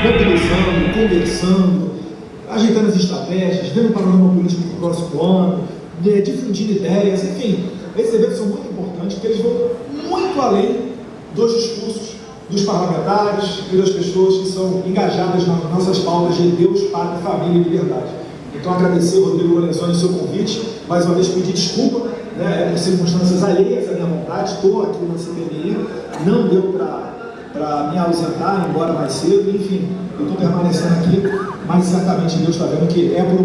mobilizando, conversando, ajeitando as estratégias, vendo o panorama político para o próximo ano, difundindo ideias, enfim. Esses eventos são muito importantes porque eles vão muito além dos discursos dos parlamentares e das pessoas que são engajadas nas nossas pautas de Deus, Pátria, Família e Liberdade. Então, agradecer ao Rodrigo Lorenzoni o seu convite, mais uma vez pedir desculpa, por circunstâncias alheias à minha vontade, estou aqui na CPMI, não deu para me ausentar, embora mais cedo, enfim, eu estou permanecendo aqui, mas certamente Deus está vendo que é por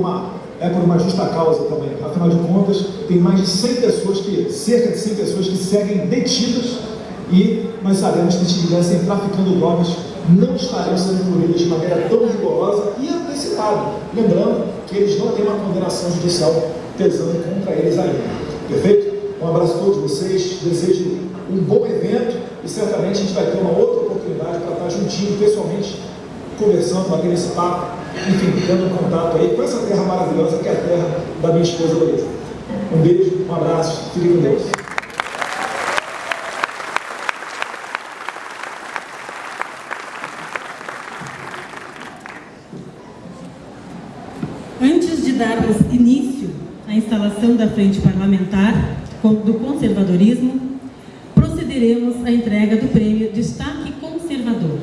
uma justa causa também. Afinal de contas, tem mais de 100 pessoas, cerca de 100 pessoas que seguem detidas, e nós sabemos que se estivessem traficando drogas, não estariam sendo punidos de maneira tão rigorosa e antecipada. Lembrando que eles não têm uma condenação judicial pesando contra eles ainda. Perfeito? Um abraço a todos vocês, desejo um bom evento e certamente a gente vai ter uma outra oportunidade para estar juntinho, pessoalmente, conversando, batendo esse papo, enfim, dando um contato aí com essa terra maravilhosa que é a terra da minha esposa Luísa. Um beijo, um abraço, fiquem com Deus. Antes de darmos início à instalação da Frente Parlamentar do Conservadorismo, procederemos à entrega do Prêmio Destaque Conservador.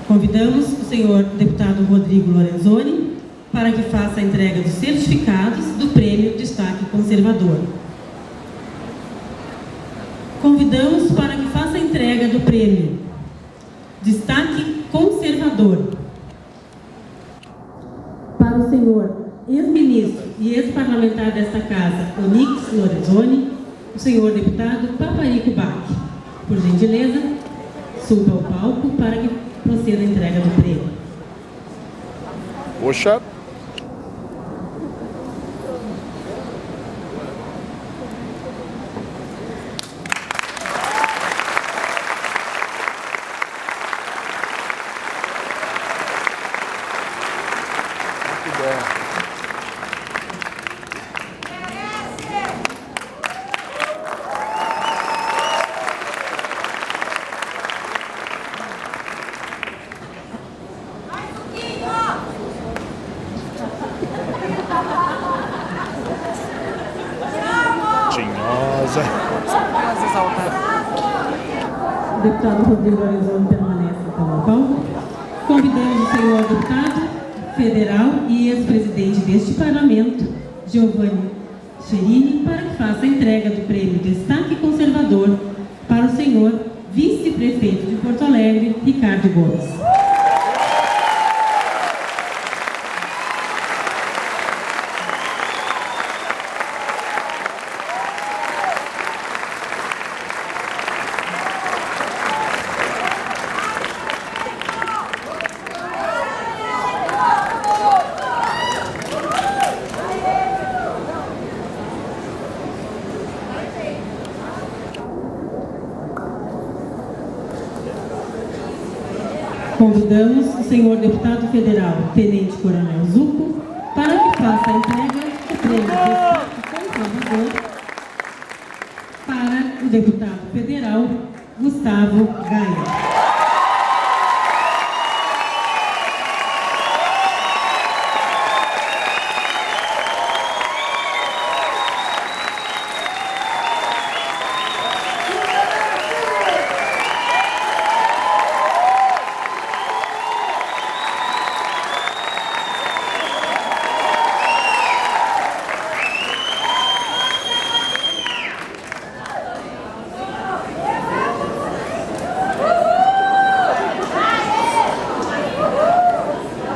Convidamos o senhor deputado Rodrigo Lorenzoni para que faça a entrega dos certificados do Prêmio Destaque Conservador. Convidamos para que faça a entrega do Prêmio Destaque Conservador para o senhor ex-ministro e ex-parlamentar desta casa, Onyx Lorenzoni, o senhor deputado Paparico Bach. Por gentileza, suba ao palco para que proceda a entrega do prêmio. Poxa. O deputado Rodrigo Lorenzoni permanece então ao palco. Convidamos o senhor deputado federal e ex-presidente deste parlamento, Giovanni Cherini, para que faça a entrega do prêmio Destaque Conservador para o senhor vice-prefeito de Porto Alegre, Ricardo Gomes. Convidamos o senhor deputado federal, Tenente Coronel Zucco, para que faça a entrega do prêmio Destaque Conservador para o deputado federal, Gustavo Gaia.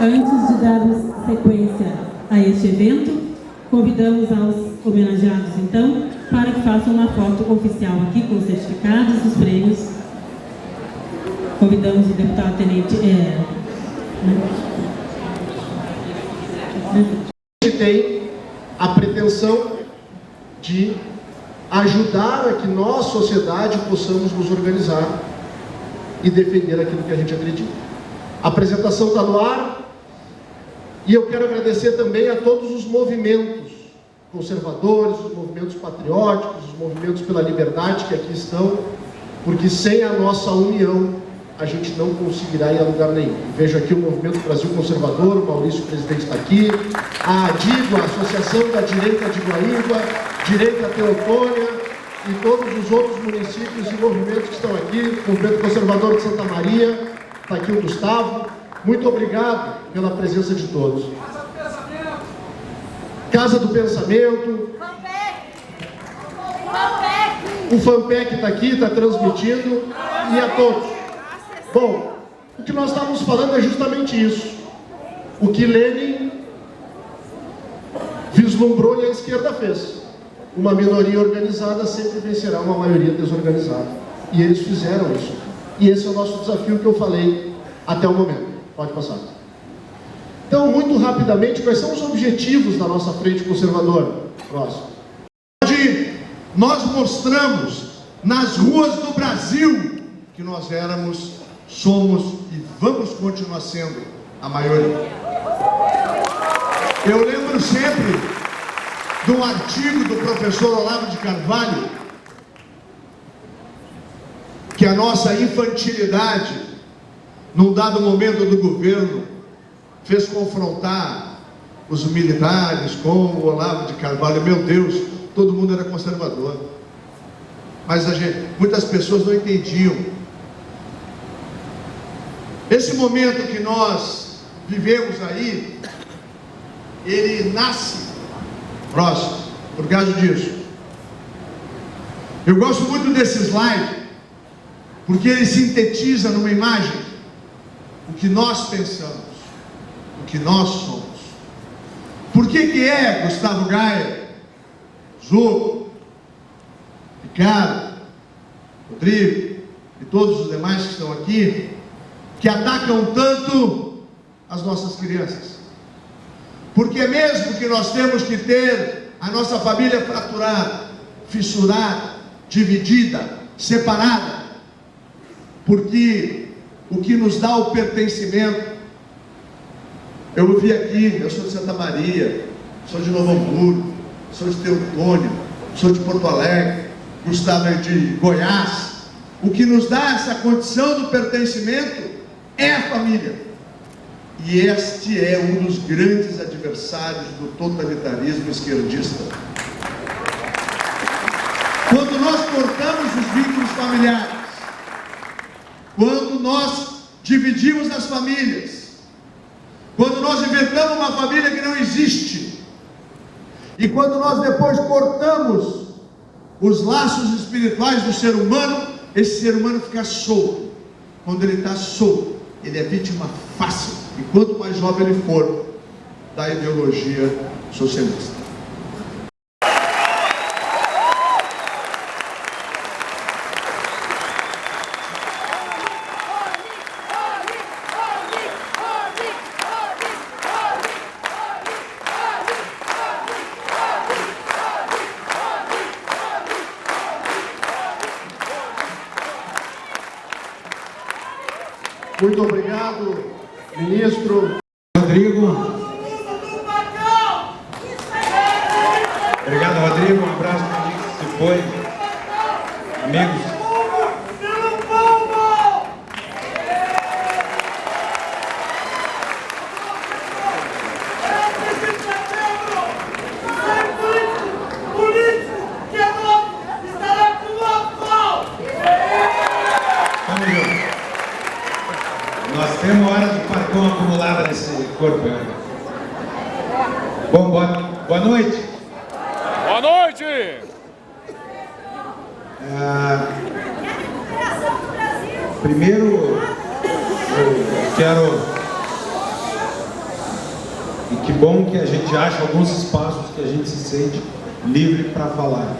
Antes de darmos sequência a este evento, convidamos aos homenageados, então, para que façam uma foto oficial aqui com os certificados dos prêmios. Convidamos o deputado Tenente... A gente tem a pretensão de ajudar a que nós, sociedade, possamos nos organizar e defender aquilo que a gente acredita. A apresentação está no ar. E eu quero agradecer também a todos os movimentos conservadores, os movimentos patrióticos, os movimentos pela liberdade que aqui estão, porque sem a nossa união a gente não conseguirá ir a lugar nenhum. Vejo aqui o Movimento Brasil Conservador, o Maurício, o presidente, está aqui, a ADIGUA, a Associação da Direita de Guaíba, Direita Teotônia, e todos os outros municípios e movimentos que estão aqui, o Movimento Conservador de Santa Maria, está aqui o Gustavo. Muito obrigado pela presença de todos. Casa do Pensamento. O FAMPEC está aqui, está transmitindo. E a todos. Bom, o que nós estávamos falando é justamente isso. O que Lenin vislumbrou e a esquerda fez. Uma minoria organizada sempre vencerá uma maioria desorganizada. E eles fizeram isso. E esse é o nosso desafio que eu falei até o momento. Pode passar. Então, muito rapidamente, quais são os objetivos da nossa frente conservadora? Próximo. Nós mostramos nas ruas do Brasil que nós éramos, somos e vamos continuar sendo a maioria. Eu lembro sempre de um artigo do professor Olavo de Carvalho, que a nossa infantilidade, num dado momento do governo, fez confrontar os militares com o Olavo de Carvalho. Meu Deus, todo mundo era conservador, mas muitas pessoas não entendiam. Esse momento que nós vivemos aí, ele nasce próximo, por causa disso. Eu gosto muito desse slide, porque ele sintetiza numa imagem o que nós pensamos, o que nós somos. Por que é Gustavo Gaia, Zucco, Ricardo, Rodrigo e todos os demais que estão aqui, que atacam tanto as nossas crianças? Porque mesmo que nós temos que ter a nossa família fraturada, fissurada, dividida, separada, porque o que nos dá o pertencimento, eu vi aqui, eu sou de Santa Maria, sou de Novo Hamburgo, sou de Teotônia, sou de Porto Alegre, Gustavo é de Goiás. O que nos dá essa condição do pertencimento é a família. E este é um dos grandes adversários do totalitarismo esquerdista. Quando nós cortamos os vínculos familiares, quando nós dividimos as famílias, quando nós inventamos uma família que não existe, e quando nós depois cortamos os laços espirituais do ser humano, esse ser humano fica solto. Quando ele está solto, ele é vítima fácil, e quanto mais jovem ele for, da ideologia socialista. Muito obrigado, ministro. Rodrigo. Obrigado, Rodrigo. Um abraço para mim que se foi. Amigos. Nós temos hora de cartão acumulada nesse corpo. Bom, boa noite. Boa noite! Primeiro, eu quero... E que bom que a gente acha alguns espaços que a gente se sente livre para falar.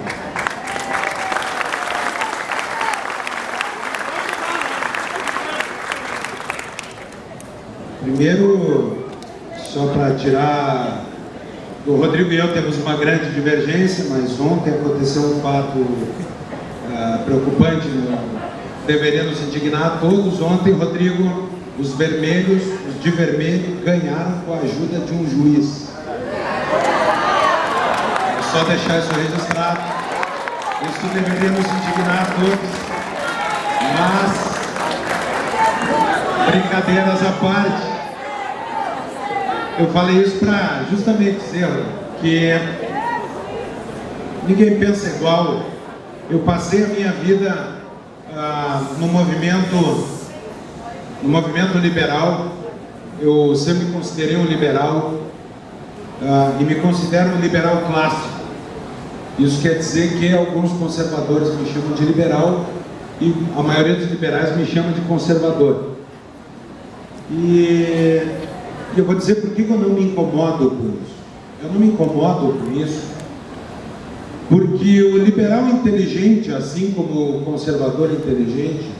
Primeiro, só para tirar, o Rodrigo e eu temos uma grande divergência, mas ontem aconteceu um fato preocupante, deveria nos indignar a todos. Ontem, Rodrigo, os vermelhos, os de vermelho, ganharam com a ajuda de um juiz. É só deixar isso registrado. Isso deveria nos indignar a todos, mas Brincadeiras à parte, eu falei isso para justamente dizer que ninguém pensa igual. Eu passei a minha vida no movimento liberal. Eu sempre me considerei um liberal e me considero um liberal clássico. Isso quer dizer que alguns conservadores me chamam de liberal e a maioria dos liberais me chama de conservador. E eu vou dizer por que eu não me incomodo com isso. Eu não me incomodo com isso porque o liberal inteligente, assim como o conservador inteligente,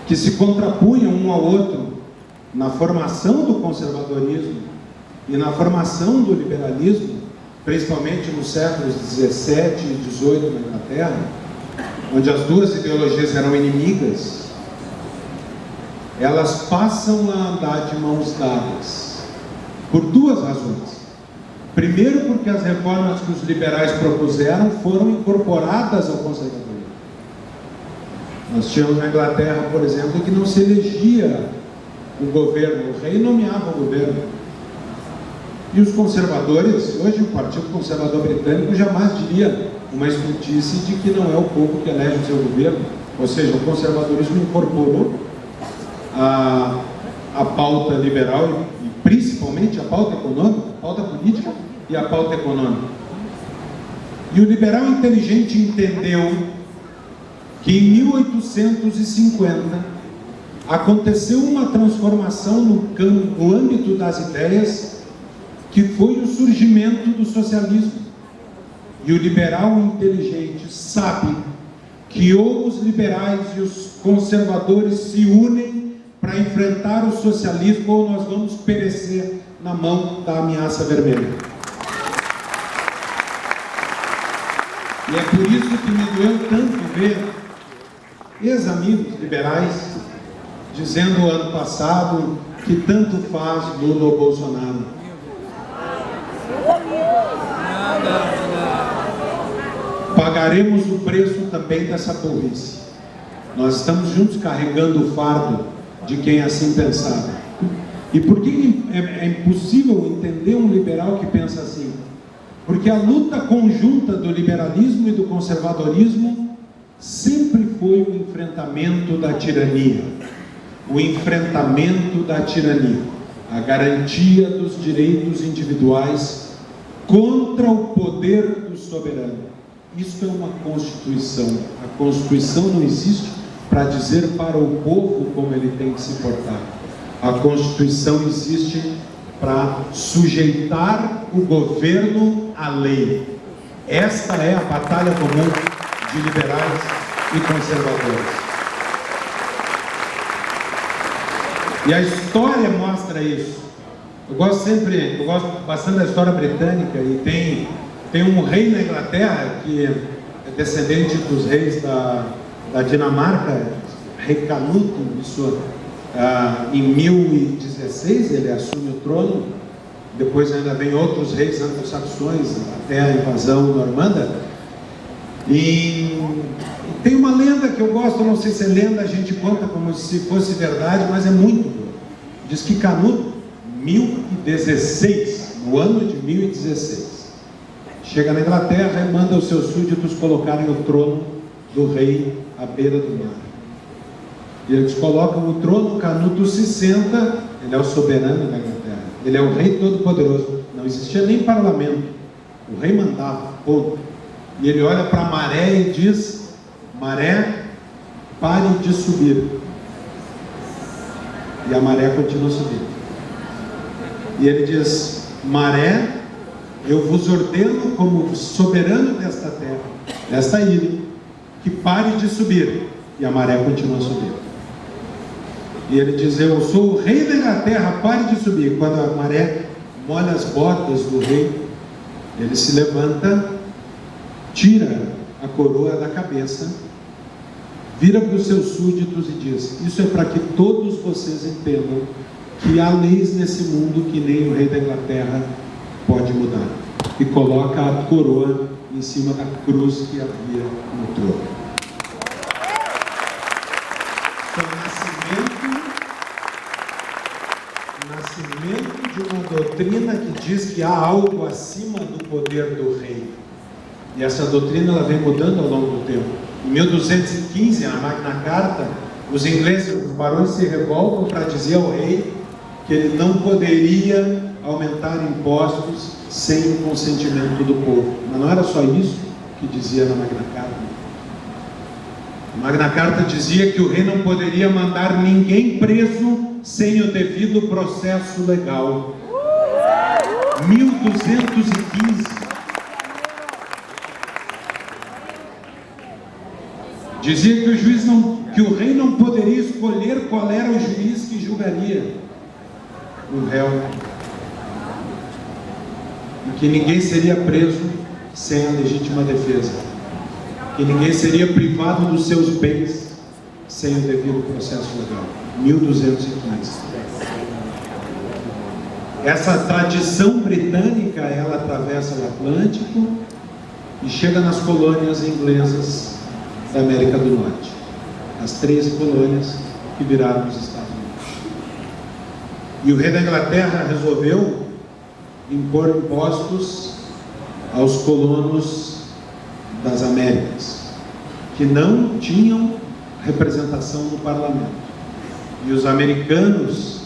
que se contrapunham um ao outro na formação do conservadorismo e na formação do liberalismo, principalmente nos séculos 17 e 18 na Inglaterra, onde as duas ideologias eram inimigas, elas passam a andar de mãos dadas, por duas razões. Primeiro, porque as reformas que os liberais propuseram foram incorporadas ao conservadorismo. Nós tínhamos na Inglaterra, por exemplo, que não se elegia o governo, o rei nomeava o governo. E os conservadores, hoje o Partido Conservador Britânico jamais diria uma estultice de que não é o povo que elege o seu governo. Ou seja, o conservadorismo incorporou a pauta liberal e principalmente a pauta econômica, a pauta política e a pauta econômica. E o liberal inteligente entendeu que em 1850 aconteceu uma transformação no âmbito das ideias, que foi o surgimento do socialismo. E o liberal inteligente sabe que ou os liberais e os conservadores se unem para enfrentar o socialismo, ou nós vamos perecer na mão da ameaça vermelha. E é por isso que me doeu tanto ver ex-amigos liberais dizendo o ano passado que tanto faz Lula ou Bolsonaro. Pagaremos o preço também dessa burrice. Nós estamos juntos carregando o fardo de quem assim pensava. E por que é impossível entender um liberal que pensa assim? Porque a luta conjunta do liberalismo e do conservadorismo sempre foi o enfrentamento da tirania. O enfrentamento da tirania, a garantia dos direitos individuais contra o poder do soberano. Isso é uma Constituição. A Constituição não existe para dizer para o povo como ele tem que se portar. A Constituição existe para sujeitar o governo à lei. Esta é a batalha comum de liberais e conservadores. E a história mostra isso. Eu gosto bastante da história britânica, e tem um rei na Inglaterra que é descendente dos reis da Dinamarca, rei Canuto. Em 1016 ele assume o trono. Depois ainda vem outros reis anglo-saxões até a invasão normanda. E tem uma lenda que eu gosto, não sei se é lenda, a gente conta como se fosse verdade, mas é muito boa. Diz que Canuto, 1016, no ano de 1016, chega na Inglaterra e manda os seus súditos colocarem o trono do rei à beira do mar. E eles colocam o trono, Canuto se senta, ele é o soberano da Inglaterra, ele é o rei todo-poderoso, não existia nem parlamento, o rei mandava, ponto. E ele olha para a maré e diz: maré, pare de subir. E a maré continua subindo. E ele diz: maré, eu vos ordeno como soberano desta terra, desta ilha, que pare de subir. E a maré continua subindo. E ele diz: eu sou o rei da Inglaterra, pare de subir. Quando a maré molha as botas do rei, ele se levanta, tira a coroa da cabeça, vira para os seus súditos e diz: isso é para que todos vocês entendam que há leis nesse mundo que nem o rei da Inglaterra pode mudar. E coloca a coroa em cima da cruz que havia no trono. Foi o nascimento doutrina que diz que há algo acima do poder do rei. E essa doutrina ela vem mudando ao longo do tempo. Em 1215, na Magna Carta, os ingleses, os barões se revoltam para dizer ao rei que ele não poderia aumentar impostos sem o consentimento do povo. Mas não era só isso que dizia na Magna Carta. A Magna Carta dizia que o rei não poderia mandar ninguém preso sem o devido processo legal. 1215. Dizia que o rei não poderia escolher qual era o juiz que julgaria o réu. E que ninguém seria preso sem a legítima defesa. Que ninguém seria privado dos seus bens sem o devido processo legal. 1215. Essa tradição britânica, ela atravessa o Atlântico e chega nas colônias inglesas da América do Norte. As 13 colônias que viraram os Estados Unidos. E o rei da Inglaterra resolveu impor impostos aos colonos das Américas, que não tinham representação no parlamento. E os americanos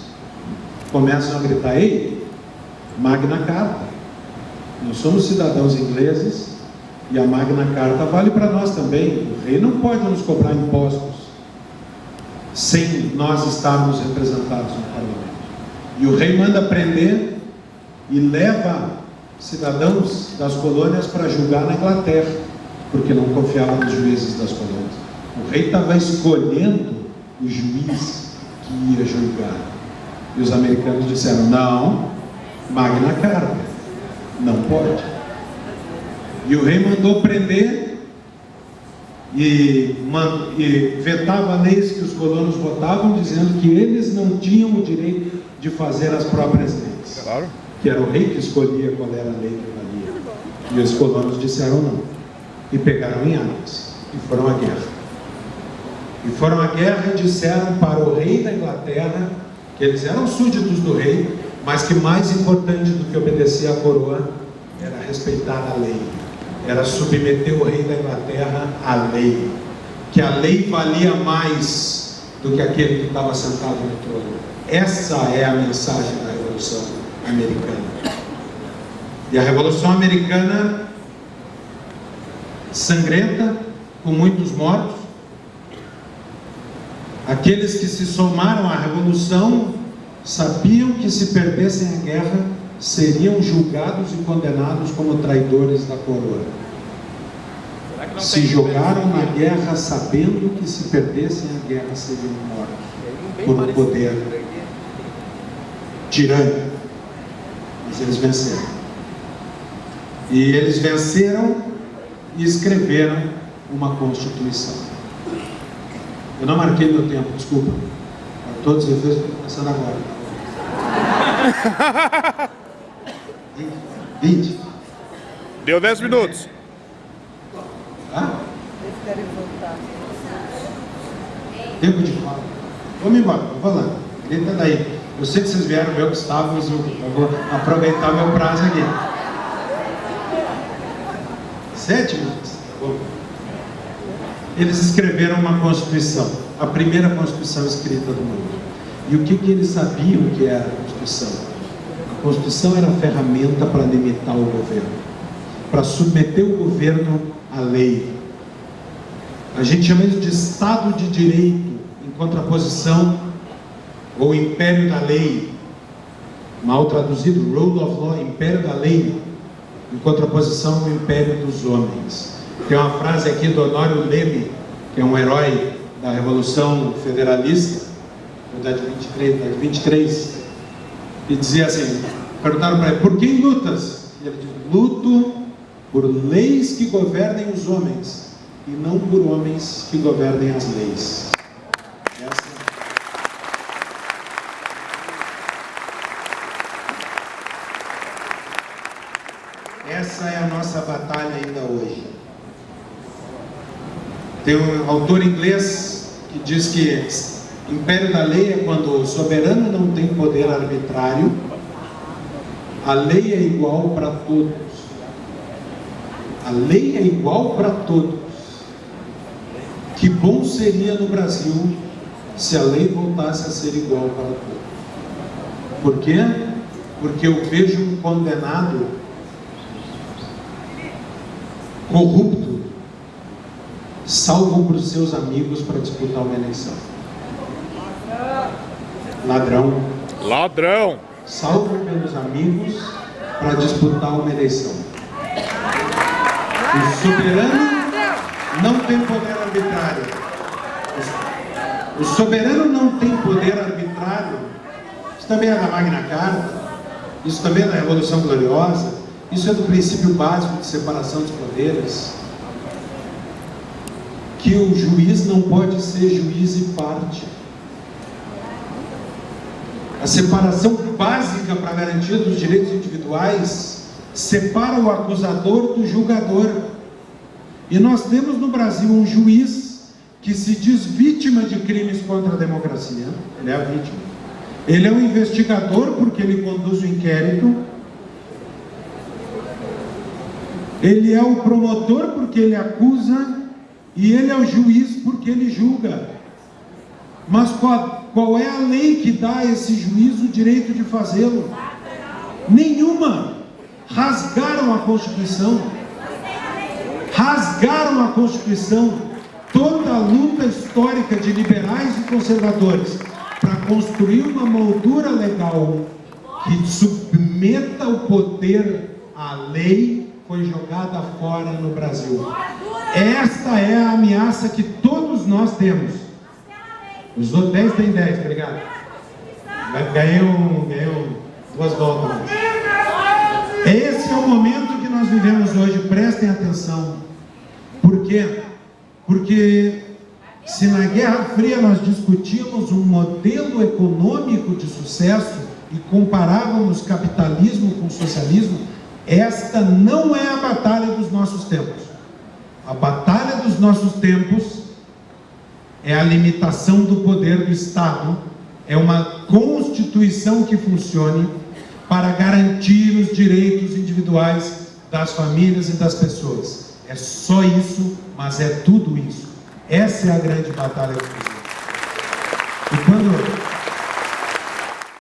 começam a gritar: ei, Magna Carta, nós somos cidadãos ingleses e a Magna Carta vale para nós também. O rei não pode nos cobrar impostos sem nós estarmos representados no parlamento. E o rei manda prender e leva cidadãos das colônias para julgar na Inglaterra, porque não confiava nos juízes das colônias. O rei estava escolhendo o juiz que ia julgar. E os americanos disseram: não, Magna Carta, não pode. E o rei mandou prender e vetava leis que os colonos votavam, dizendo que eles não tinham o direito de fazer as próprias leis. Claro. Que era o rei que escolhia qual era a lei que valia. E os colonos disseram não. E pegaram em armas. E foram à guerra. E foram à guerra e disseram para o rei da Inglaterra que eles eram súditos do rei, mas que mais importante do que obedecer à coroa era respeitar a lei. Era submeter o rei da Inglaterra à lei. Que a lei valia mais do que aquele que estava sentado no trono. Essa é a mensagem da Revolução Americana. E a Revolução Americana, sangrenta, com muitos mortos. Aqueles que se somaram à Revolução sabiam que se perdessem a guerra seriam julgados e condenados como traidores da coroa. Se jogaram na guerra sabendo que se perdessem a guerra seriam mortos por um poder tirânico. Mas eles venceram. E eles venceram e escreveram uma Constituição. Eu não marquei meu tempo, desculpa. Para todos os efeitos, estou começando agora. 20. Deu 10 minutos. Ah? Tempo de fala. Vamos embora, vou falando. Grita daí. Eu sei que vocês vieram ver o Gustavo, mas eu vou aproveitar meu prazo aqui. 7 minutos. Tá bom. Eles escreveram uma Constituição, a primeira Constituição escrita do mundo. E o que eles sabiam que era a Constituição? A Constituição era a ferramenta para limitar o governo, para submeter o governo à lei. A gente chama isso de Estado de Direito, em contraposição ou Império da Lei, mal traduzido, Rule of Law, Império da Lei, em contraposição ao Império dos Homens. Tem uma frase aqui do Honório Leme, que é um herói da Revolução Federalista, da de 23, e dizia assim, perguntaram para ele: por quem lutas? E ele disse: luto por leis que governem os homens, e não por homens que governem as leis. Essa é a nossa batalha ainda hoje. Tem um autor inglês que diz que Império da Lei é quando o soberano não tem poder arbitrário A lei é igual para todos. A lei é igual para todos. Que bom seria no Brasil se a lei voltasse a ser igual para todos. Por quê? Porque eu vejo um condenado corrupto salvo por seus amigos para disputar uma eleição. Ladrão. Ladrão. Salvo pelos amigos para disputar uma eleição. O soberano não tem poder arbitrário. O soberano não tem poder arbitrário. Isso também é da Magna Carta. Isso também é da Revolução Gloriosa. Isso é do princípio básico de separação dos poderes. Que o juiz não pode ser juiz e parte. A separação básica para a garantia dos direitos individuais separa o acusador do julgador. E nós temos no Brasil um juiz que se diz vítima de crimes contra a democracia. Ele é a vítima. Ele é o investigador porque ele conduz o inquérito. Ele é o promotor porque ele acusa. E ele é o juiz porque ele julga. Mas qual é a lei que dá a esse juiz o direito de fazê-lo? Nenhuma. Rasgaram a Constituição. Rasgaram a Constituição. Toda a luta histórica de liberais e conservadores para construir uma moldura legal que submeta o poder à lei foi jogada fora no Brasil. Esta é a ameaça que todos nós temos. Os outros 10 tem 10, obrigado. Ganhei duas voltas. Esse é o momento que nós vivemos hoje, prestem atenção. Por quê? Porque se na Guerra Fria nós discutíamos um modelo econômico de sucesso e comparávamos capitalismo com socialismo, esta não é a batalha dos nossos tempos. A batalha dos nossos tempos é a limitação do poder do Estado, é uma Constituição que funcione para garantir os direitos individuais das famílias e das pessoas. É só isso, mas é tudo isso. Essa é a grande batalha do Brasil. E quando